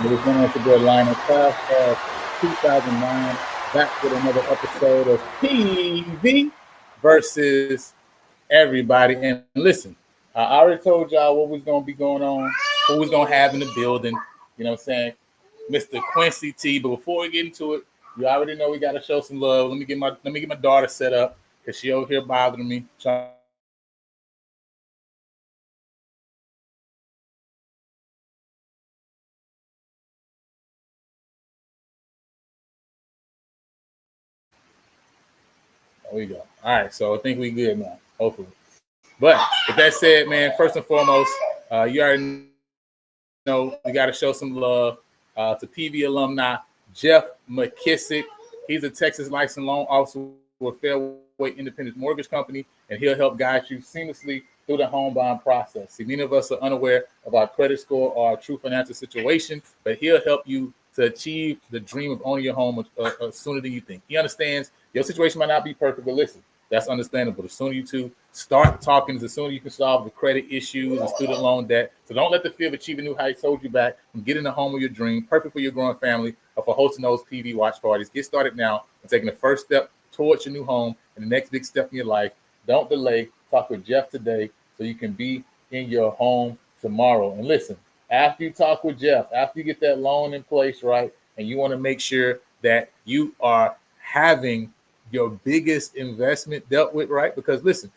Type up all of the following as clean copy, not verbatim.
It is one of your boy Lionel, class of 2009, back with another episode of PV versus everybody. And listen, I already told y'all what was going to be going on, who was going to have in the building. You know what I'm saying? Mr. Quincy T. But before we get into it, you already know we got to show some love. Let me get my daughter set up because she over here bothering me. There we go. All right, so I think we good now, hopefully. But with that said, man, first and foremost, you already know we got to show some love to PV alumni Jeff McKissick. He's a Texas licensed loan officer with Fairway Independent Mortgage Company, and he'll help guide you seamlessly through the home buying process. See, many of us are unaware of our credit score or our true financial situation, but he'll help you to achieve the dream of owning your home sooner than you think. He understands your situation might not be perfect, but listen, that's understandable. The sooner you two start talking, the sooner you can solve the credit issues and student loan debt. So don't let the fear of achieving new heights hold you back from getting the home of your dream, perfect for your growing family, or for hosting those PV watch parties. Get started now and taking the first step towards your new home and the next big step in your life. Don't delay. Talk with Jeff today so you can be in your home tomorrow. And listen, after you talk with Jeff, after you get that loan in place, right, and you want to make sure that you are having your biggest investment dealt with, right? Because listen,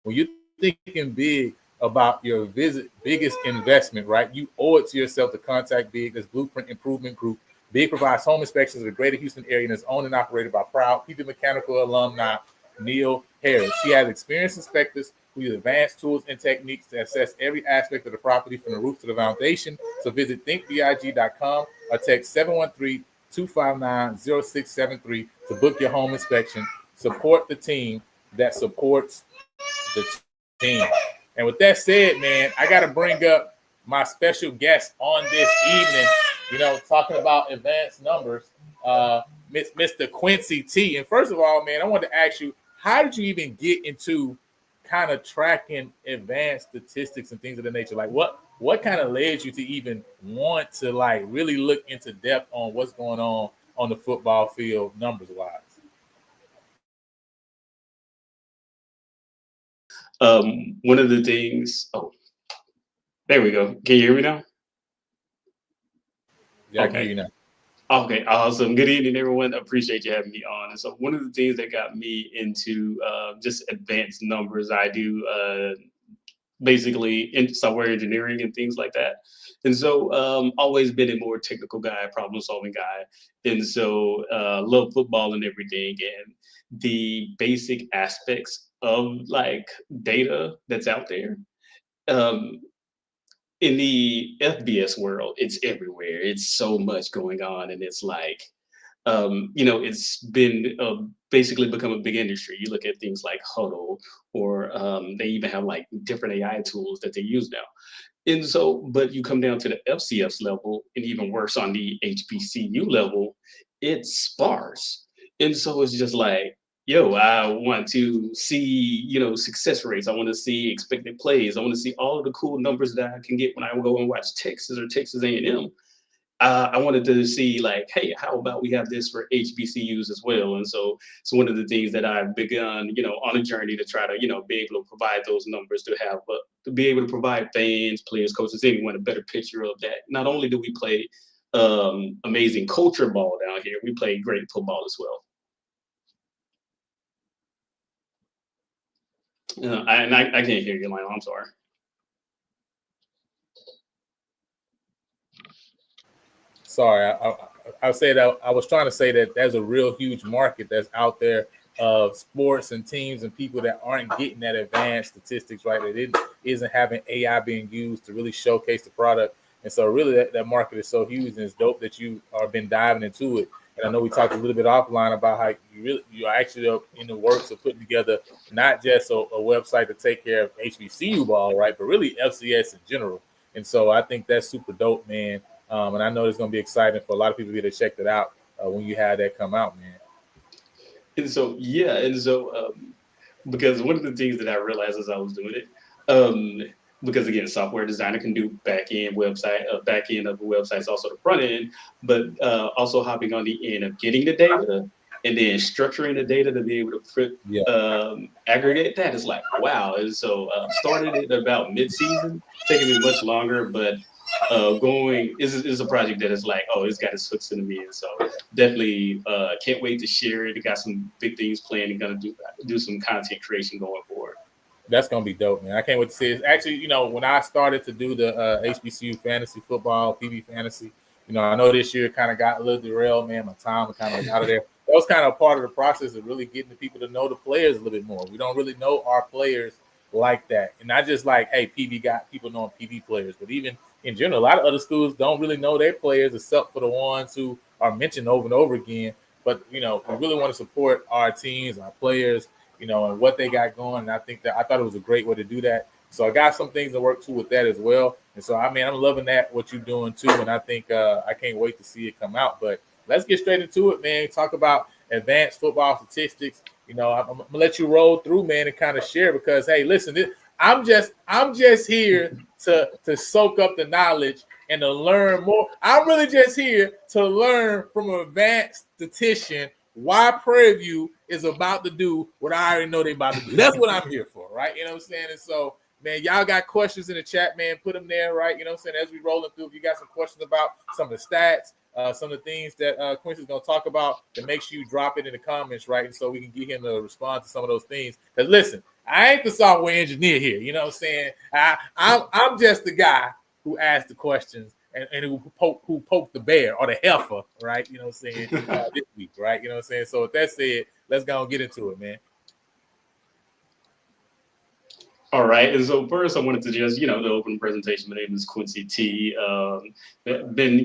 when you're thinking big about your biggest investment, right, you owe it to yourself to contact Big, this Blueprint Improvement Group. Big provides home inspections in the greater Houston area and is owned and operated by proud PV Mechanical alumni Neil Harris. She has experienced inspectors who use advanced tools and techniques to assess every aspect of the property from the roof to the foundation. So visit thinkbig.com or text 713-259-0673 to book your home inspection. Support the team that supports the team. And with that said, man, I got to bring up my special guest on this evening, talking about advanced numbers, Mr. Quincy T. And first of all, man, I wanted to ask you, how did you even get into kind of tracking advanced statistics and things of the nature? Like what kind of led you to even want to like really look into depth on what's going on the football field numbers wise? One of the things, there we go. Can you hear me now? Yeah, I can hear you now. Okay, awesome. Good evening, everyone. Appreciate you having me on. And so one of the things that got me into just advanced numbers, I do basically in software engineering and things like that. And so always been a more technical guy, problem solving guy. And so love football and everything. And the basic aspects of like data that's out there. In the FBS world, it's everywhere. It's so much going on. And it's like, it's been basically become a big industry. You look at things like Huddle, or they even have like different AI tools that they use now. And so, but you come down to the FCS level, and even worse on the HBCU level, it's sparse. And so it's just like, yo, I want to see, success rates. I want to see expected plays. I want to see all of the cool numbers that I can get when I go and watch Texas or Texas A&M. I wanted to see like, hey, how about we have this for HBCUs as well? And so one of the things that I've begun, on a journey to try to, be able to provide those numbers to have, to be able to provide fans, players, coaches, anyone a better picture of that. Not only do we play amazing culture ball down here, we play great football as well. I can't hear you, Lionel. I'm sorry. Sorry, I said I was trying to say that there's a real huge market that's out there of sports and teams and people that aren't getting that advanced statistics, right? That isn't having AI being used to really showcase the product. And so really that market is so huge, and it's dope that you have been diving into it. And I know we talked a little bit offline about how you are actually in the works of putting together not just a website to take care of HBCU ball, right, but really FCS in general. And so I think that's super dope, man. And I know it's going to be exciting for a lot of people to check that out when you have that come out, man. And so, because one of the things that I realized as I was doing it, because again, software designer can do back end of the websites, also the front end, but also hopping on the end of getting the data and then structuring the data to be able to Yeah, aggregate that is like wow. And so started it about mid-season, taking me much longer, but going is a project that is like, oh, it's got its hooks in me, and so definitely can't wait to share it. It got some big things planned and gonna do some content creation going forward. that's gonna be dope, man. I can't wait to see it. Actually, when I started to do the HBCU fantasy football, PB fantasy, I know this year kind of got a little derailed, man. My time was kind of out of there. That was kind of part of the process of really getting the people to know the players a little bit more. We don't really know our players like that, and not just like, hey, PB got people knowing PB players, but even in general, a lot of other schools don't really know their players except for the ones who are mentioned over and over again. But we really want to support our teams, our players, and what they got going. And I thought it was a great way to do that. So I got some things to work to with that as well. And so I'm loving that what you're doing too. And I think I can't wait to see it come out. But let's get straight into it, man. Talk about advanced football statistics. I'm gonna let you roll through, man, and kind of share because hey, listen, I'm just here to soak up the knowledge and to learn more. I'm really just here to learn from an advanced statistician why Prairie View is about to do what I already know they're about to do. That's what I'm here for, right? You know what I'm saying? And so, man, y'all got questions in the chat, man, put them there, right? You know what I'm saying? As we rolling through, if you got some questions about some of the stats, some of the things that Quincy's going to talk about, then make sure you drop it in the comments, right? And so we can get him to respond to some of those things. Because listen, I ain't the software engineer here. You know what I'm saying? I'm just the guy who asked the questions and who poked the bear or the heifer, right? You know what I'm saying? This week, right? You know what I'm saying? So with that said, let's go and get into it, man. All right, and so first I wanted to just, the open presentation. My name is Quincy T. Been,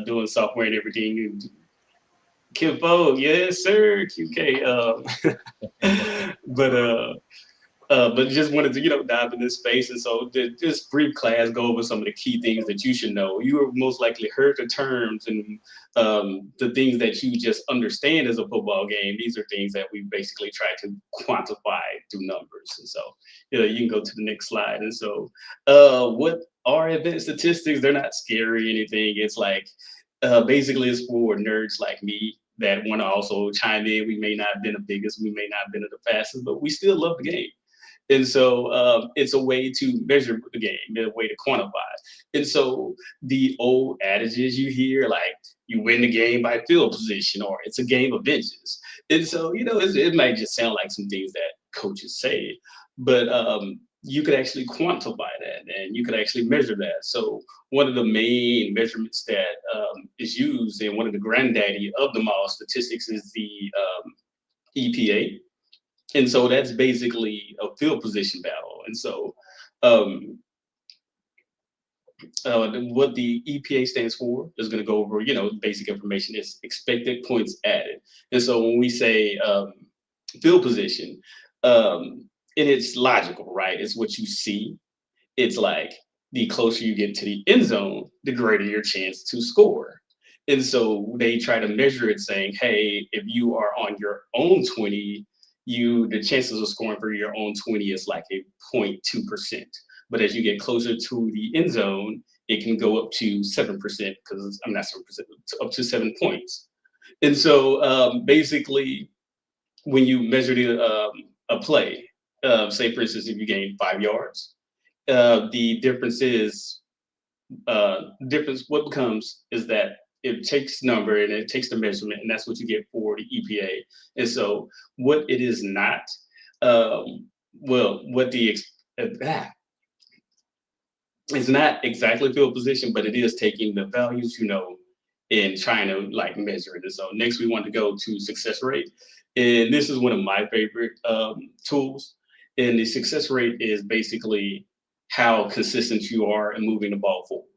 doing software and everything. Kimpo, yes, sir, QK. But just wanted to, dive in this space. And so this brief class, go over some of the key things that you should know. You have most likely heard the terms and the things that you just understand as a football game. These are things that we basically try to quantify through numbers. And so, you can go to the next slide. And so what are advanced statistics? They're not scary or anything. It's like, basically it's for nerds like me that want to also chime in. We may not have been the biggest, we may not have been the fastest, but we still love the game. And so it's a way to measure the game, a way to quantify. And so the old adages you hear, like you win the game by field position, or it's a game of inches. And so, it might just sound like some things that coaches say, but you could actually quantify that and you could actually measure that. So one of the main measurements that is used, and one of the granddaddy of them all statistics, is the EPA. And so that's basically a field position battle. And so what the EPA stands for is going to go over, basic information. Is expected points added. And so when we say field position, and it's logical, right? It's what you see. It's like the closer you get to the end zone, the greater your chance to score. And so they try to measure it saying, hey, if you are on your own 20, the chances of scoring for your own 20 is like a 0.2%. But as you get closer to the end zone, it can go up to 7%, because I'm not 7%, up to 7 points. And so basically, when you measure a play, say for instance, if you gain 5 yards, the difference is what becomes is that it takes number and it takes the measurement, and that's what you get for the EPA. And so what it is not, it's not exactly field position, but it is taking the values, and trying to like measure it. And so next we want to go to success rate. And this is one of my favorite tools. And the success rate is basically how consistent you are in moving the ball forward.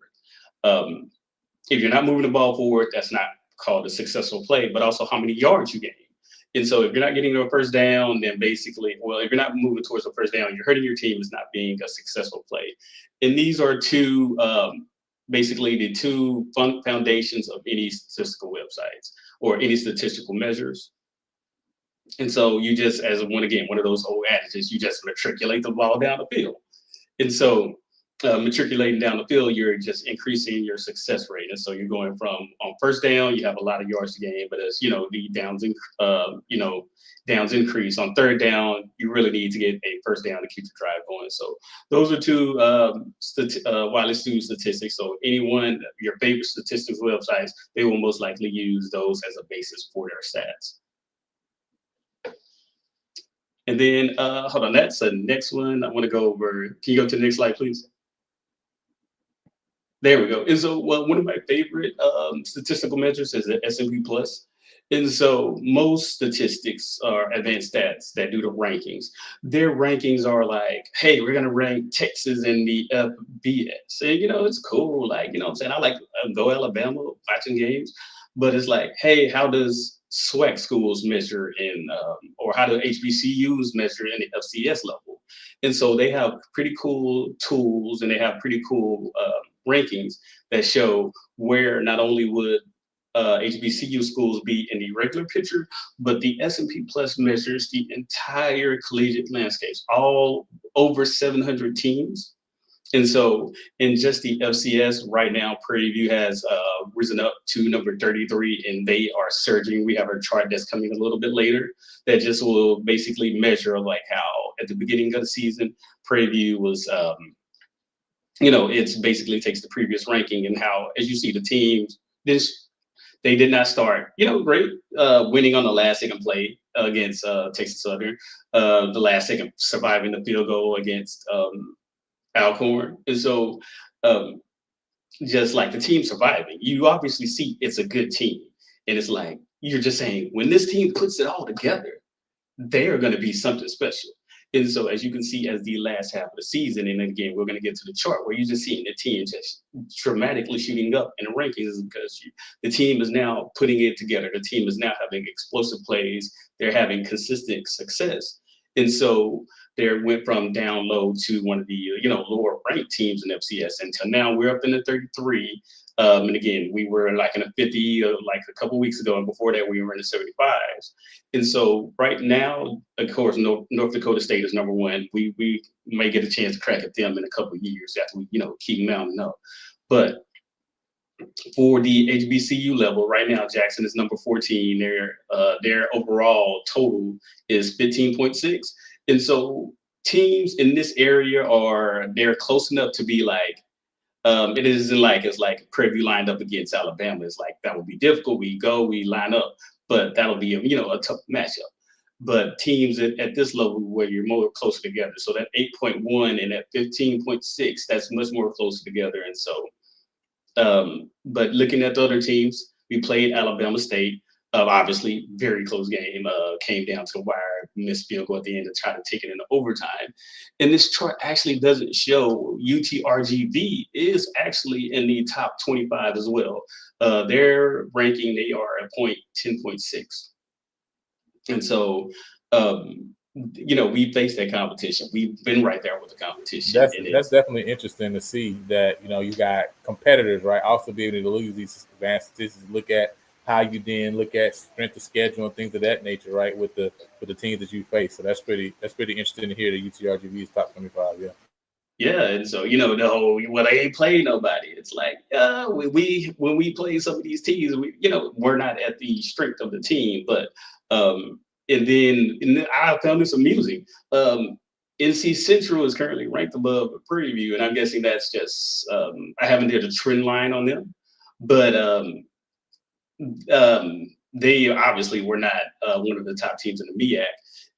If you're not moving the ball forward, that's not called a successful play, but also how many yards you gain. And so if you're not getting to a first down, then basically, if you're not moving towards a first down, you're hurting your team. It's not being a successful play. And these are basically the two foundations of any statistical websites or any statistical measures. And so you just, one of those old adages, you just matriculate the ball down the field. And so matriculating down the field, you're just increasing your success rate. And so you're going from on first down, you have a lot of yards to gain, but as the downs increase on third down, you really need to get a first down to keep the drive going. So those are two widely used statistics. So anyone, your favorite statistics websites, they will most likely use those as a basis for their stats. And then, hold on, that's the next one. I want to go over. Can you go to the next slide, please? There we go. And so, well, one of my favorite statistical measures is the S&P Plus. And so, most statistics are advanced stats that do the rankings. Their rankings are like, hey, we're gonna rank Texas in the FBS, and it's cool. Like, what I'm saying, I like go Alabama watching games, but it's like, hey, how does SWAC schools measure in, or how do HBCUs measure in the FCS level? And so they have pretty cool tools, and they have pretty cool rankings that show where not only would HBCU schools be in the regular picture, but the S&P Plus measures the entire collegiate landscapes, all over 700 teams. And so in just the FCS right now, Prairie View has risen up to number 33, and they are surging. We have a chart that's coming a little bit later that just will basically measure like how at the beginning of the season, Prairie View was it's basically takes the previous ranking and how, as you see, the teams, they did not start, great, winning on the last second play against Texas Southern, the last second surviving the field goal against Alcorn. And so just like the team surviving, you obviously see it's a good team. And it's like, you're just saying, when this team puts it all together, they are going to be something special. And so, as you can see, as the last half of the season, and again, we're going to get to the chart where you're just seeing the team just dramatically shooting up in the rankings because the team is now putting it together. The team is now having explosive plays. They're having consistent success. And so they went from down low to one of the lower ranked teams in FCS until now we're up in the 33. And again, we were like in a 50 like a couple weeks ago, and before that we were in the 75s. And so right now, of course, North Dakota State is number one. We may get a chance to crack at them in a couple of years after we keep mounting up. But for the HBCU level, right now Jackson is number 14. Their overall total is 15.6. And so teams in this area they're close enough to be like, it isn't like it's like Prairie View lined up against Alabama. It's like that would be difficult. We line up, but that'll be a tough matchup. But teams at this level where you're more closer together. So that 8.1 and that 15.6, that's much more closer together. And so, but looking at the other teams, we played Alabama State. Obviously, very close game. Came down to the wire, missed field goal at the end to try to take it into overtime. And this chart actually doesn't show UTRGV is actually in the top 25 as well. Their ranking, they are at 10.6. And so, we faced that competition. We've been right there with the competition. That's definitely interesting to see that, you got competitors, right? Also be able to use these advanced statistics, look at how you then look at strength of schedule and things of that nature, right? With the teams that you face. So that's pretty interesting to hear that UTRGV is top 25. Yeah. Yeah, and so the whole they ain't played nobody. It's like we when we play some of these teams, we're not at the strength of the team, but and then I found this amusing. NC Central is currently ranked above Prairie View, and I'm guessing that's just I haven't did a trend line on them, but they obviously were not one of the top teams in the MEAC.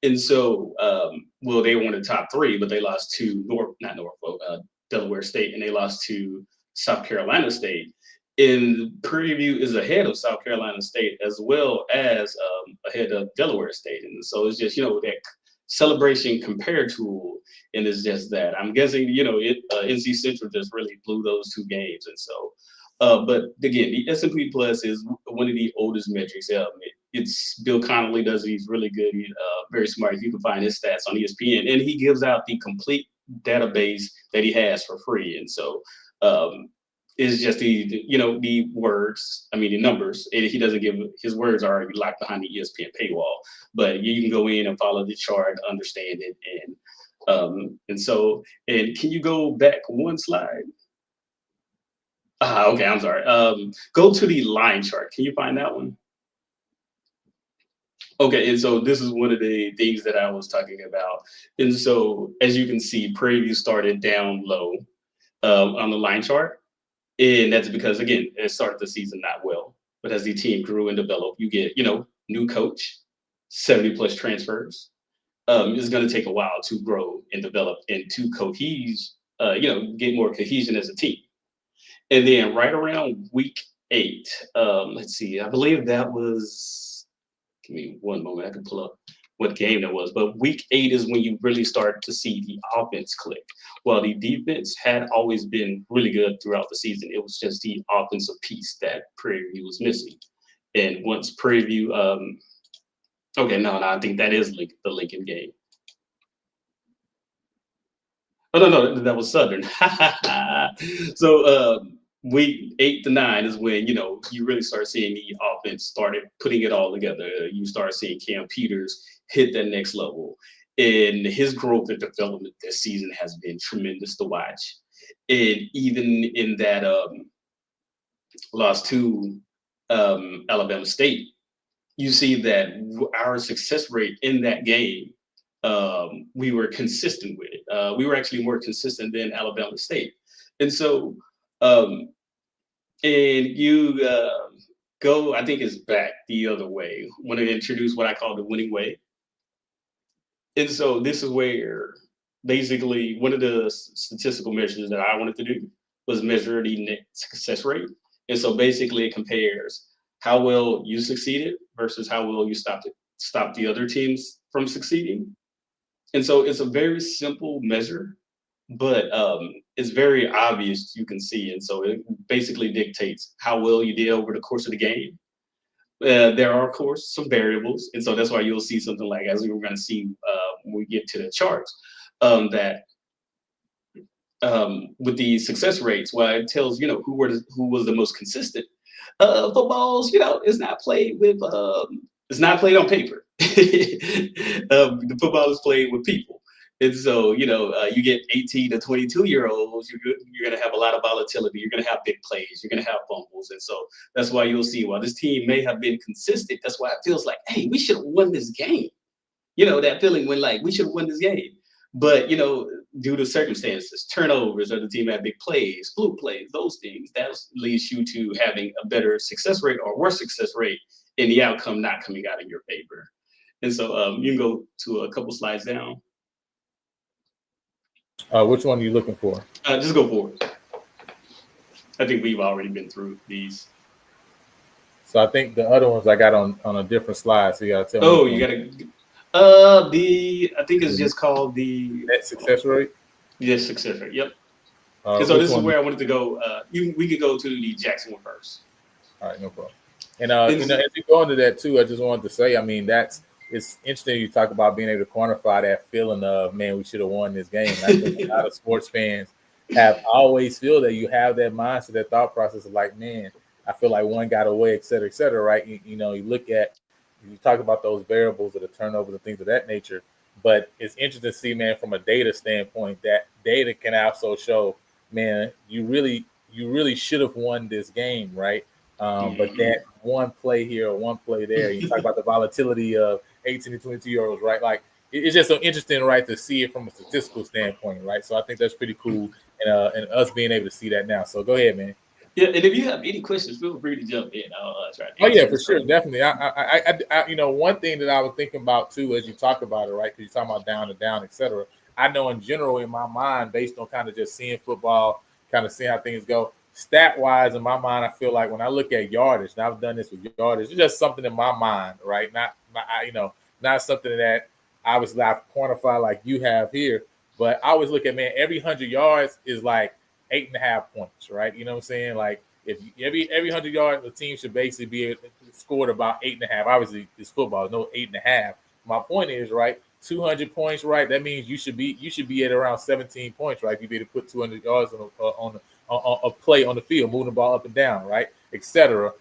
And so, they were one of the top three, but they lost to Delaware State, and they lost to South Carolina State. And Prairie View is ahead of South Carolina State as well as ahead of Delaware State. And so it's just, that celebration compare tool. And it's just that I'm guessing, NC Central just really blew those two games. And so, but again, the S&P Plus is one of the oldest metrics. It's Bill Connolly does it. He's really good. He's very smart. You can find his stats on ESPN, and he gives out the complete database that he has for free. And so it's just the words. I mean, the numbers. He doesn't give his words are already locked behind the ESPN paywall, but you can go in and follow the chart, understand it, and And can you go back one slide? Okay, I'm sorry. Go to the line chart. Can you find that one? Okay, and so this is one of the things that I was talking about. And so as you can see, Prairie started down low on the line chart. And that's because, again, it started the season not well. But as the team grew and developed, you get, new coach, 70 plus transfers. It's going to take a while to grow and develop and to get more cohesion as a team. And then right around week 8, let's see, I believe that was, give me one moment, I can pull up what game that was. But week 8 is when you really start to see the offense click. Well, the defense had always been really good throughout the season. It was just the offensive piece that Prairie was missing. And once Prairie, I think that is the Lincoln game. Oh, no, that was Southern. So week 8 to 9 is when, you really start seeing the offense started putting it all together. You start seeing Cam Peters hit that next level. And his growth and development this season has been tremendous to watch. And even in that loss to Alabama State, you see that our success rate in that game, we were consistent with it. We were actually more consistent than Alabama State. And so, and you go, I think it's back the other way. I want to introduce what I call the winning way. And so this is where basically one of the statistical measures that I wanted to do was measure the net success rate. And so basically it compares how well you succeeded versus how well you stopped the other teams from succeeding. And so it's a very simple measure, but it's very obvious, you can see. And so it basically dictates how well you did over the course of the game. There are, of course, some variables. And so that's why you'll see something like, as we were going to see when we get to the charts, that with the success rates, it tells, who was the most consistent. Footballs, is not played with, it's not played on paper. The football is played with people. And so, you get 18 to 22-year-olds, you're going to have a lot of volatility. You're going to have big plays. You're going to have fumbles. And so that's why you'll see, while this team may have been consistent, that's why it feels like, hey, we should have won this game. That feeling when, we should have won this game. But, due to circumstances, turnovers, or the team had big plays, fluke plays, those things, that leads you to having a better success rate or worse success rate in the outcome not coming out in your favor. And so you can go to a couple slides down. Which one are you looking for? Just go forward. I think we've already been through these. So I think the other ones I got on a different slide. So you got to tell me. Oh, you got to. I think it's just called the net success rate. Yes, success rate. Yep. So this is where I wanted to go. We could go to the Jackson one first. All right, no problem. And as you go into that too, I just wanted to say, it's interesting you talk about being able to quantify that feeling of, man, we should have won this game. I think a lot of sports fans have always feel that you have that mindset, that thought process of like, man, I feel like one got away, et cetera, right? You look at, you talk about those variables of the turnovers and things of that nature, but it's interesting to see, man, from a data standpoint, that data can also show, man, you really should have won this game, right? But that one play here or one play there, you talk about the volatility of 18 to 22-year-olds, right? Like, it's just so interesting, right, to see it from a statistical standpoint, right? So I think that's pretty cool, and us being able to see that now. So go ahead, man. Yeah, and if you have any questions, feel free to jump in. I'll try to. Oh yeah, for sure, definitely. I one thing that I was thinking about too, as you talk about it, right? Because you're talking about down to down, et cetera. I know in general, in my mind, based on kind of just seeing football, kind of seeing how things go, stat wise, in my mind, I feel like when I look at yardage, and I've done this with yardage, it's just something in my mind, right? Not something that obviously I've quantified like you have here, but I always look at, man, every 100 yards is like 8.5 points, right? You know what I'm saying? Like, if every 100 yards, the team should basically be scored about 8.5. Obviously, it's football, no 8.5. My point is, right, 200 points, right? That means you should be at around 17 points, right? If you be able to put 200 yards on a play on the field, moving the ball up and down, right, etc.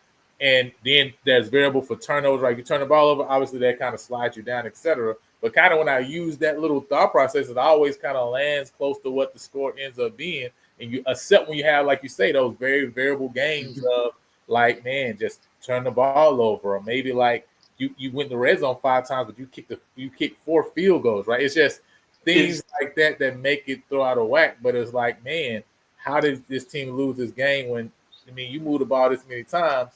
And then there's variable for turnovers, right? If you turn the ball over, obviously that kind of slides you down, etc. But kind of when I use that little thought process, it always kind of lands close to what the score ends up being. And you accept when you have, like you say, those very variable games of like, man, just turn the ball over, or maybe like you went the red zone 5 times, but you kicked 4 field goals, right? It's just things like that make it throw out of whack. But it's like, man, how did this team lose this game when, I mean, you move the ball this many times?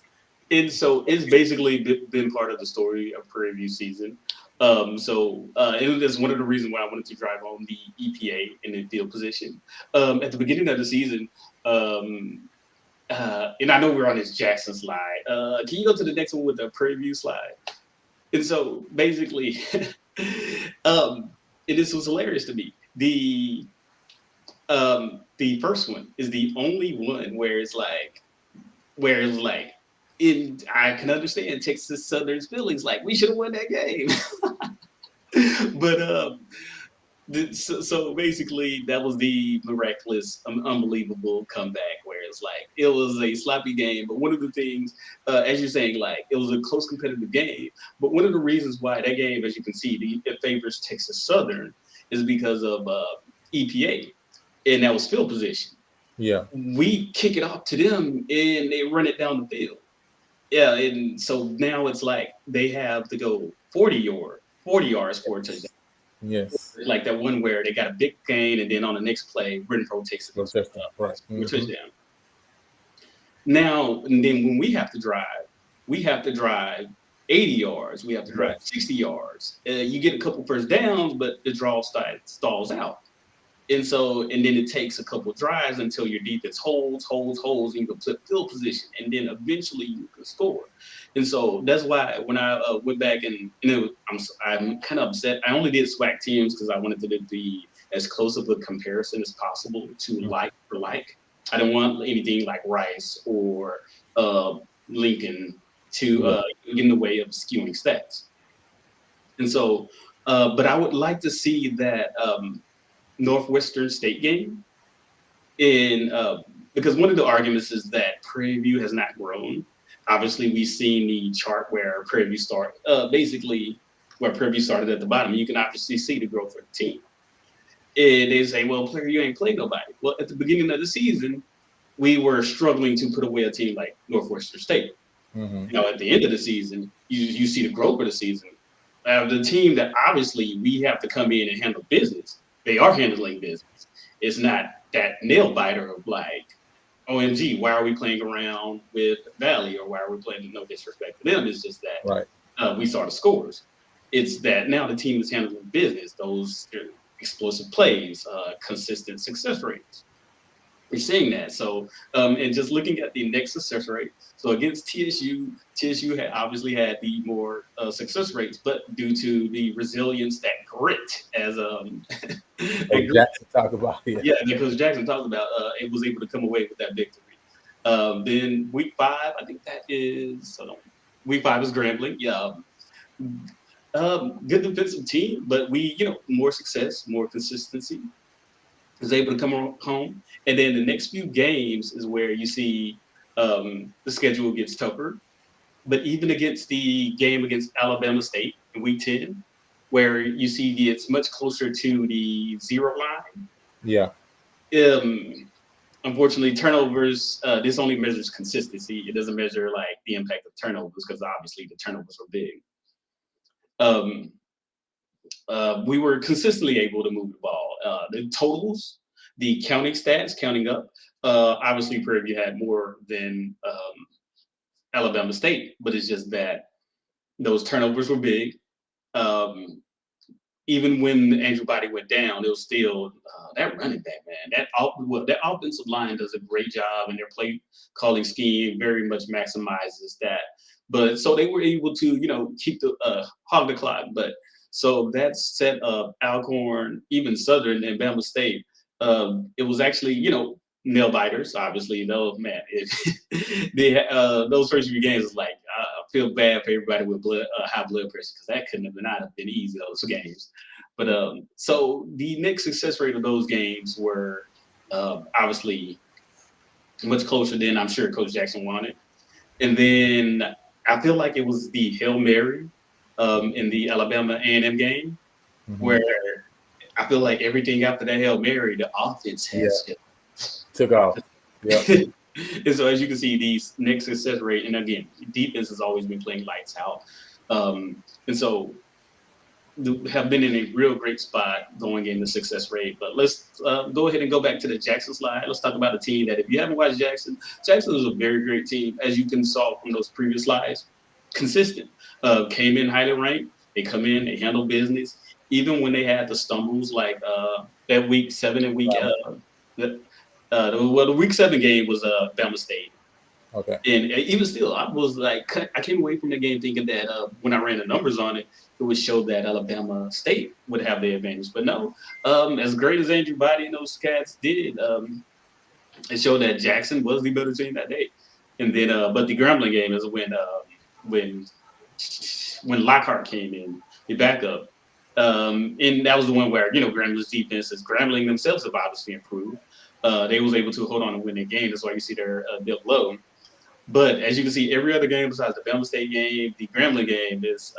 And so it's basically been part of the story of Prairie View season. It was one of the reasons why I wanted to drive on the EPA in the field position. At the beginning of the season, and I know we're on this Jackson slide. Can you go to the next one with the Prairie View slide? And so basically, and this was hilarious to me. The first one is the only one where it's like, I can understand Texas Southern's feelings, like we should have won that game. But so basically, that was the miraculous, unbelievable comeback where it's like it was a sloppy game. But one of the things, as you're saying, like it was a close competitive game. But one of the reasons why that game, as you can see, it favors Texas Southern is because of EPA, and that was field position. Yeah, we kick it off to them, and they run it down the field. Yeah, and so now it's like they have to go 40 yards for a touchdown. Yes. Like that one where they got a big gain, and then on the next play, Renfro takes it for a touchdown. Now, and then when we have to drive 80 yards. We have to drive 60 yards. You get a couple first downs, but the draw stalls out. And then it takes a couple drives until your defense holds, and you can flip field position, and then eventually you can score. And so that's why when I went back and I'm kind of upset. I only did SWAC teams because I wanted to be as close of a comparison as possible to like for like. I didn't want anything like Rice or Lincoln to get in the way of skewing stats. And so, but I would like to see that Northwestern State game because one of the arguments is that Prairie View has not grown. Obviously, we've seen the chart where Prairie View started, where Prairie View started at the bottom. You can obviously see the growth of the team. And they say, well, Prairie View ain't played nobody. Well, at the beginning of the season, we were struggling to put away a team like Northwestern State. Mm-hmm. At the end of the season, you see the growth of the season. The team that obviously we have to come in and handle business. They are handling business. It's not that nail biter of like, OMG, why are we playing around with Valley, or why are we playing, no disrespect to them? It's just that we saw the scores. It's that now the team is handling business, those explosive plays, consistent success rates. We're seeing that. So, and just looking at the next success rate. So against TSU had obviously had the more success rates, but due to the resilience, that grit, as Jackson talked about. Yeah, because Jackson talked about, it was able to come away with that victory. Then week 5, I think that is, week 5 is Grambling. Yeah. Good defensive team, but more success, more consistency. Is able to come home. And then the next few games is where you see the schedule gets tougher. But even against the game against Alabama State in week 10, where you see it's much closer to the 0 line. Yeah. Unfortunately, turnovers, this only measures consistency. It doesn't measure like the impact of turnovers, because obviously the turnovers were big. We were consistently able to move the ball. The totals, the counting stats, counting up, obviously Prairie View had more than Alabama State, but it's just that those turnovers were big. Even when Andrew Body went down, it was still that running back, man. That offensive line does a great job, and their play calling scheme very much maximizes that. But so they were able to, keep hog the clock. But so that set up Alcorn, even Southern and Bama State. It was actually, nail biters. Obviously, those first few games was like, I feel bad for everybody with high blood pressure, because that couldn't have been easy, those games. But so the next success rate of those games were obviously much closer than I'm sure Coach Jackson wanted. And then I feel like it was the Hail Mary in the Alabama A&M game, where I feel like everything after that Hail Mary, the offense has took off. Yeah. And so as you can see, these next success rate, and again, defense has always been playing lights out. And so have been in a real great spot going in the success rate. But let's go ahead and go back to the Jackson slide. Let's talk about a team that, if you haven't watched Jackson is a very great team, as you can saw from those previous slides. Consistent, came in highly ranked. They come in, they handle business, even when they had the stumbles like that week 7 and week the week 7 game was Bama State. Okay. And even still, I was like, I came away from the game thinking that when I ran the numbers on it, it would show that Alabama State would have the advantage. But no, as great as Andrew Body and those cats did, it showed that Jackson was the better team that day. And then, but the Grambling game is when Lockhart came in, the backup. And that was the one where, Grambling's defense is Grambling themselves have obviously improved. They was able to hold on and win the game. That's why you see they're dip low. But as you can see, every other game besides the Bama State game, the Grambling game is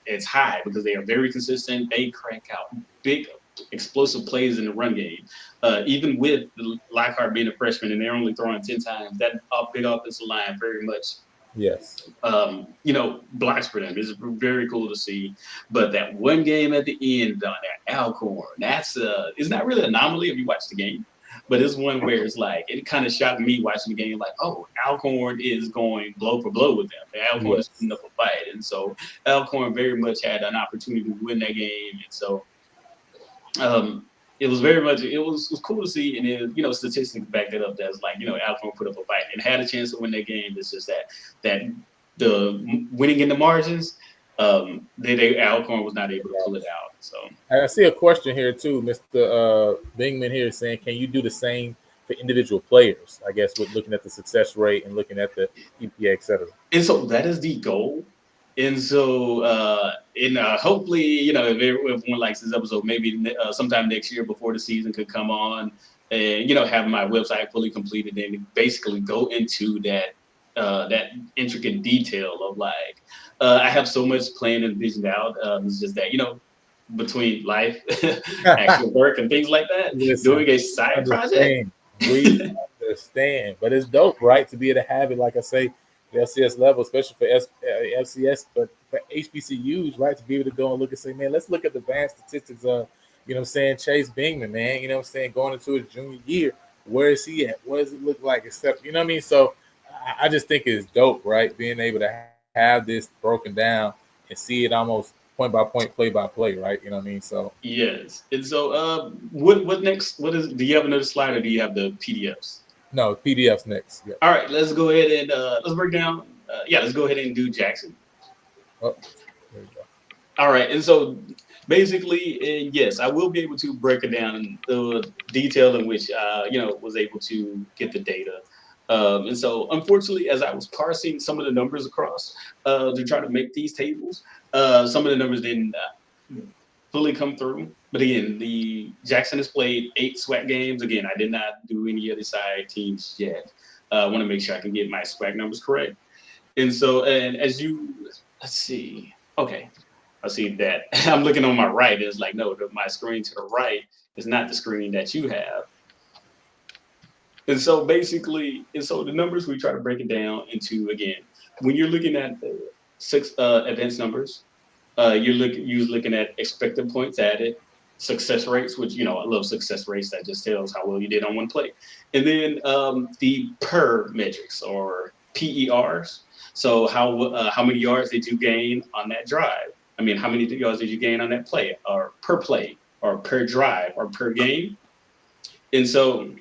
it's high because they are very consistent. They crank out big, explosive plays in the run game. Even with Lockhart being a freshman and they're only throwing 10 times, that big offensive line very much blocks for them. It's very cool to see. But that one game at the end on that Alcorn, that's it's not really an anomaly if you watch the game. But it's one where it's like, it kind of shocked me watching the game, like, oh, Alcorn is going blow for blow with them. Alcorn is putting up a fight. And so Alcorn very much had an opportunity to win that game. And so it was very much, it was cool to see. And then, statistics back that up. That's like, Alcorn put up a fight and had a chance to win that game. It's just that the winning in the margins, Alcorn was not able to pull it out. So I see a question here too, Mr. Bingman here saying, can you do the same for individual players? I guess with looking at the success rate and looking at the EPA, et cetera. And so that is the goal. And so, hopefully, if everyone likes this episode, maybe sometime next year before the season could come on, and have my website fully completed and basically go into that intricate detail of like. I have so much planned and envisioned out. It's just that, between life, actual work, and things like that, doing a side project. We understand. But it's dope, right? To be able to have it, like I say, the FCS level, especially for FCS, but for HBCUs, right? To be able to go and look and say, man, let's look at the advanced statistics of, Chase Bingman, man, going into his junior year. Where is he at? What does it look like? Except, So I just think it's dope, right? Being able to have this broken down and see it almost point by point, play by play, right? So yes. And so what next? Do you have another slide or do you have the PDFs? No, PDFs next. Yeah. All right, let's go ahead and let's break down. Let's go ahead and do Jackson. Oh, there you go. All right, and so basically, yes, I will be able to break it down in the detail in which was able to get the data. And so, unfortunately, as I was parsing some of the numbers across to try to make these tables, some of the numbers didn't fully come through. But again, the Jackson has played 8 SWAC games. Again, I did not do any other side teams yet. I want to make sure I can get my SWAC numbers correct. And so, let's see. Okay, I see that. I'm looking on my right. It's like, no, my screen to the right is not the screen that you have. And so basically, the numbers, we try to break it down into, again, when you're looking at the 6 advanced numbers, you're looking at expected points added, success rates, which, I love success rates. That just tells how well you did on one play. And then the per metrics or PERs. So how many yards did you gain on that drive? I mean, how many yards did you gain on that play or per drive or per game? And so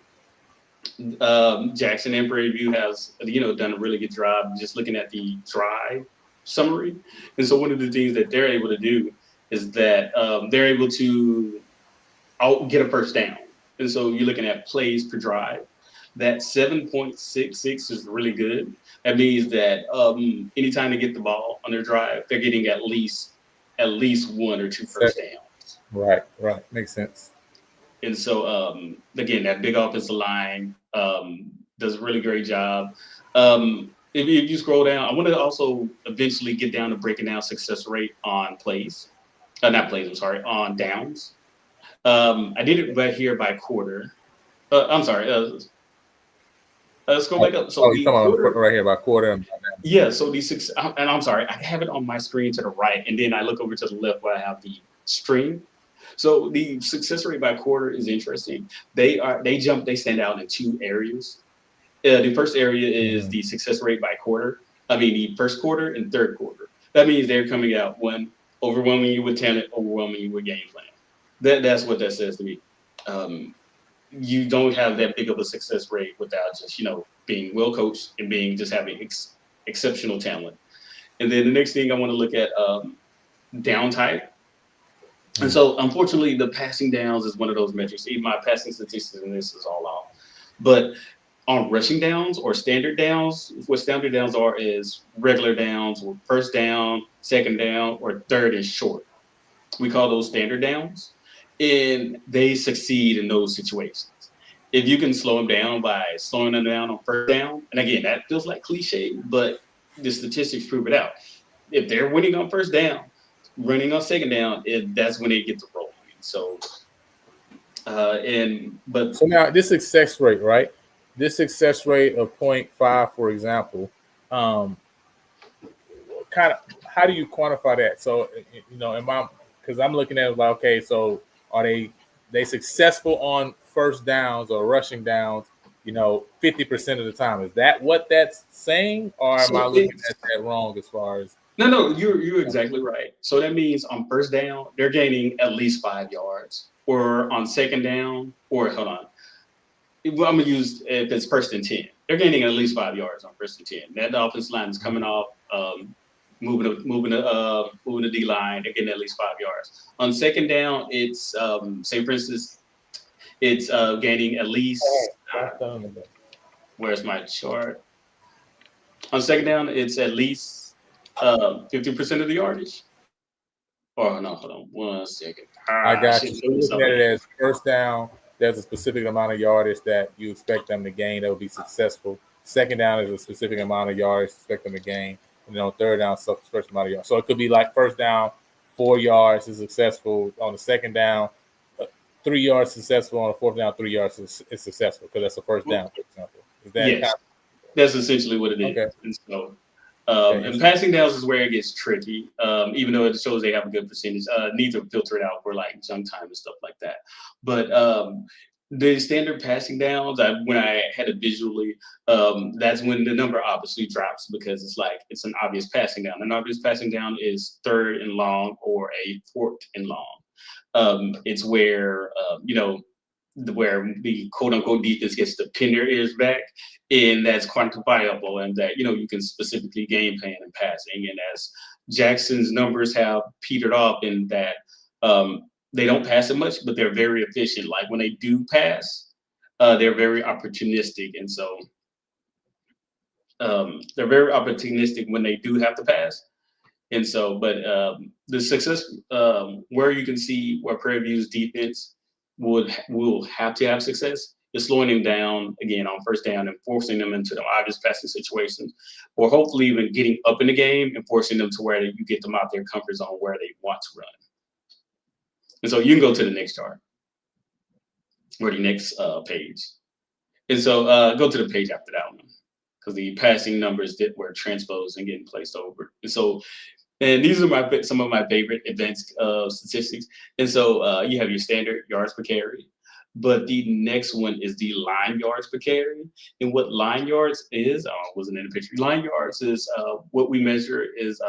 Jackson and Prairie View has, done a really good job just looking at the drive summary. And so one of the things that they're able to do is that they're able to get a first down. And so you're looking at plays per drive. That 7.66 is really good. That means that anytime they get the ball on their drive, they're getting at least 1 or 2 first downs. Right. Makes sense. And so, again, that big offensive line does a really great job. If you scroll down, I want to also eventually get down to breaking down success rate on plays. not plays, I'm sorry, on downs. I did it right here by quarter. I'm sorry. Let's go back up. So You're the talking about quarter, right here about quarter. yeah. So the six, and I'm sorry, I have it on my screen to the right, and then I look over to the left where I have the stream. So the success rate by quarter is interesting. They stand out in two areas. The first area is the success rate by quarter. I mean, the first quarter and third quarter. That means they're coming out one overwhelming you with talent, overwhelming you with game plan. That's what that says to me. Um, you don't have that big of a success rate without just being well coached and being just having exceptional talent. And then the next thing I want to look at down type. And so, unfortunately, the passing downs is one of those metrics. Even my passing statistics in this is all off. But on rushing downs or standard downs, what standard downs are is regular downs or first down, second down, or third and short. We call those standard downs, and they succeed in those situations. If you can slow them down by slowing them down on first down, and again, that feels like cliche, but the statistics prove it out. If they're winning on first down, running on second down, that's when they get to rolling. So, So now this success rate, right? This success rate of 0.5, for example, kind of how do you quantify that? So because I'm looking at it like, okay, so are they successful on first downs or rushing downs? 50% of the time. Is that what that's saying, or am I looking at that wrong as far as? No, you're exactly right. So that means on first down, they're gaining at least 5 yards, or on second down, or hold on, I'm gonna use if it's first and 10, they're gaining at least 5 yards on first and 10. That offensive line is coming off, moving the D line. They're getting at least 5 yards. On second down, it's say for instance, it's gaining at least. Where's my chart? On second down, it's at least 50% of the yardage. Oh no, hold on 1 second. I got you. So looking at it as first down, there's a specific amount of yardage that you expect them to gain that will be successful. Second down is a specific amount of yardage you expect them to gain. And then on third down, specific amount of yards. So it could be like first down, 4 yards is successful. On the second down, 3 yards successful. On the fourth down, 3 yards is successful because that's the first down, for example. Is that yes, that's essentially what it is. Okay. And so, and passing downs is where it gets tricky. Even though it shows they have a good percentage, need to filter it out for like junk time and stuff like that. But the standard passing downs, when I had it visually, that's when the number obviously drops because it's an obvious passing down. An obvious passing down is third and long or a fourth and long. It's where where the quote unquote defense gets to pin their ears back, and that's quantifiable, and that you can specifically game plan and passing. And as Jackson's numbers have petered off in that they don't pass it much, but they're very efficient. Like when they do pass, they're very opportunistic, and so they're very opportunistic when they do have to pass. And so, but the success where you can see where Prairie View's defense will have to have success is slowing them down again on first down and forcing them into the obvious passing situations, or hopefully even getting up in the game and forcing them to where you get them out their comfort zone where they want to run. And so you can go to the next chart or the next page. And so go to the page after that one because the passing numbers that were transposed and getting placed over. And so, and these are some of my favorite advanced statistics. And so you have your standard yards per carry, but the next one is the line yards per carry. And what line yards is, I wasn't in the picture. Line yards is what we measure is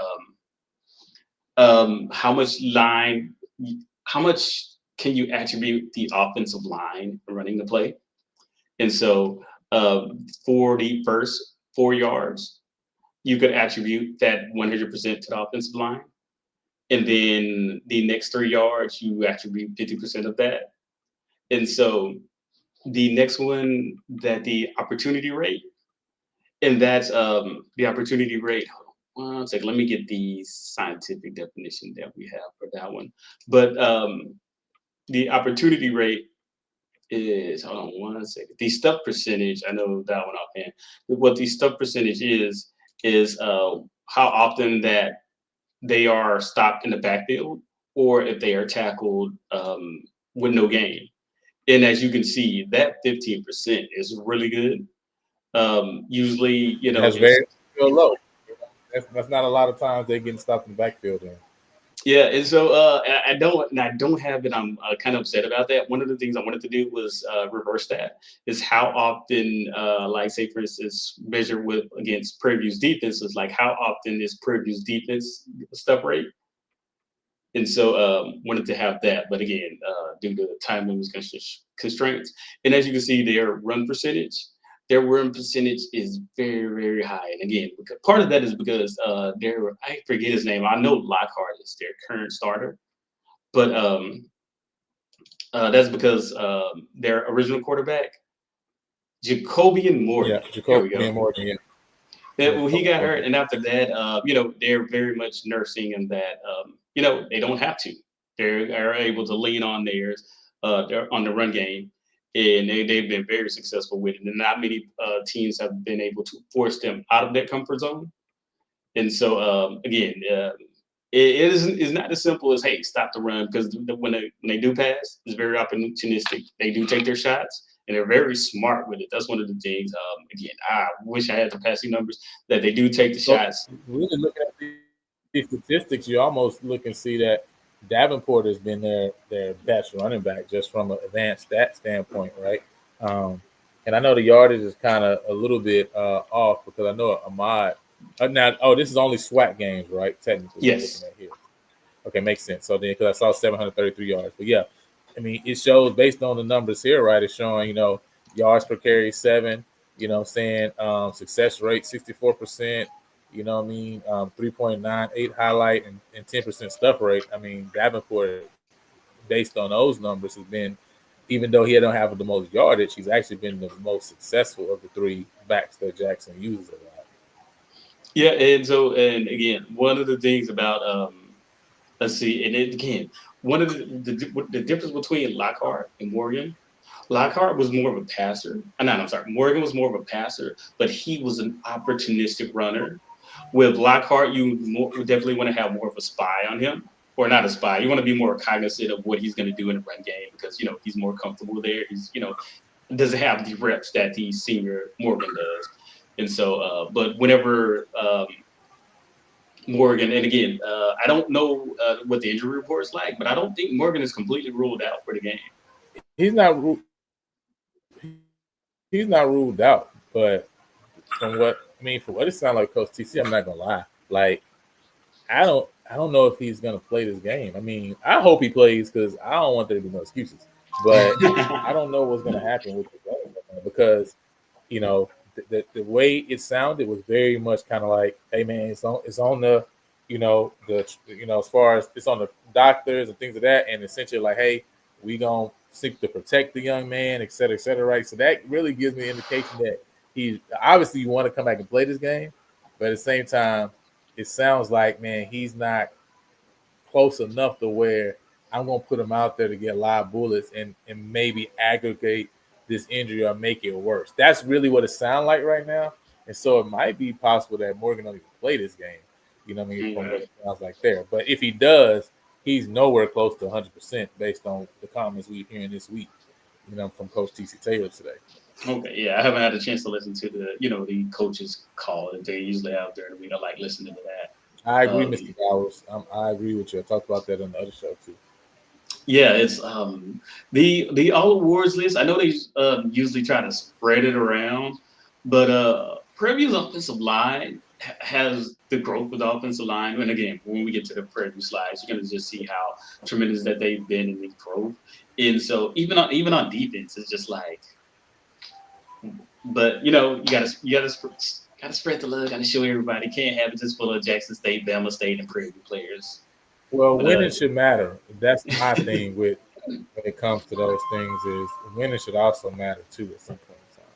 how much can you attribute the offensive line running the play. And so for the first 4 yards, you could attribute that 100% to the offensive line. And then the next 3 yards, you attribute 50% of that. And so the next one, that the opportunity rate, and that's the opportunity rate. One second, let me get the scientific definition that we have for that one. But the opportunity rate is, hold on 1 second. The stuff percentage, I know that one offhand. What the stuff percentage is how often that they are stopped in the backfield or if they are tackled with no gain. And as you can see, that 15% is really good. Usually, That's it's very still low. That's not a lot of times they getting stopped in the backfield. Then yeah. And so I don't have it. I'm kind of upset about that. One of the things I wanted to do was reverse that. Is how often, like say for instance, measure with against Prairie View's defense is like how often is Prairie View's defense stuff rate. And so wanted to have that, but again, due to time limits constraints, and as you can see, their run percentage is very, very high. And again, because part of that is because I forget his name. I know Lockhart is their current starter, but that's because their original quarterback, Jacobian yeah, Morgan. There we Jacoby go. and Morgan. Yeah, Yeah, yeah, well, he got hurt, and after that, they're very much nursing him that, they don't have to. They are able to lean on on the run game, and they've been very successful with it. And not many teams have been able to force them out of that comfort zone. And so, again, it's not as simple as hey, stop the run because when they do pass, it's very opportunistic. They do take their shots, and they're very smart with it. That's one of the things. Again, I wish I had the passing numbers that they do take the so shots. really looking at these statistics, you almost look and see that Davenport has been their best running back just from an advanced stat standpoint, right? Um, and I know the yardage is kind of a little bit off because I know Ahmad. Now, this is only SWAC games, right? Technically, we're looking Yes. at here. Okay, makes sense. So then, because I saw 733 yards, but yeah, I mean, it shows based on the numbers here, right? It's showing, yards per carry 7. Saying success rate 64%. You know what I mean? 3.98 highlight and 10% stuff rate. I mean, Davenport, based on those numbers, has been, even though he don't have the most yardage, he's actually been the most successful of the three backs that Jackson uses a lot. Yeah, and again, one of the things about let's see, and it, again, one of the difference between Lockhart and Morgan. Lockhart was more of a passer. No, I'm sorry. Morgan was more of a passer, but he was an opportunistic runner. With Lockhart, you definitely want to have more of a spy on him, or not a spy. You want to be more cognizant of what he's going to do in the run game because he's more comfortable there. He's doesn't have the reps that the senior Morgan does, and so. But whenever Morgan, and again, I don't know what the injury report is like, but I don't think Morgan is completely ruled out for the game. He's not he's not ruled out, but for what it sounds like, Coach TC, I'm not gonna lie. Like, I don't know if he's gonna play this game. I mean, I hope he plays because I don't want there to be no excuses. But I don't know what's gonna happen with the game because you know the way it sounded was very much kind of like, hey man, it's on the as far as it's on the doctors and things of that, and essentially like, hey, we gonna seek to protect the young man, et cetera, right? So that really gives me an indication that he obviously you want to come back and play this game, but at the same time, it sounds like, man, he's not close enough to where I'm gonna put him out there to get live bullets and maybe aggregate this injury or make it worse. That's really what it sounds like right now. And so it might be possible that Morgan don't even play this game. You know what I mean? From what Okay. it sounds like there. But if he does, he's nowhere close to 100% based on the comments we're hearing this week, from Coach TC Taylor today. Okay, yeah, I haven't had a chance to listen to the coaches call that they usually have during the week. I like listening to I that. agree, Mr. Bowers. I agree with you. I talked about that on the other show too. Yeah, it's the all awards list. I know they usually try to spread it around, but Prairie View's offensive line has the growth with the offensive line. And again, when we get to the Prairie View slides, you're gonna just see how tremendous that they've been in the growth. And so even on defense, it's just like, but you gotta spread the love, gotta show everybody. Can't have it just full of Jackson State, Bama State, and Prairie View players. Well, But winning should matter. That's my thing with when it comes to those things is winning should also matter too at some point in time.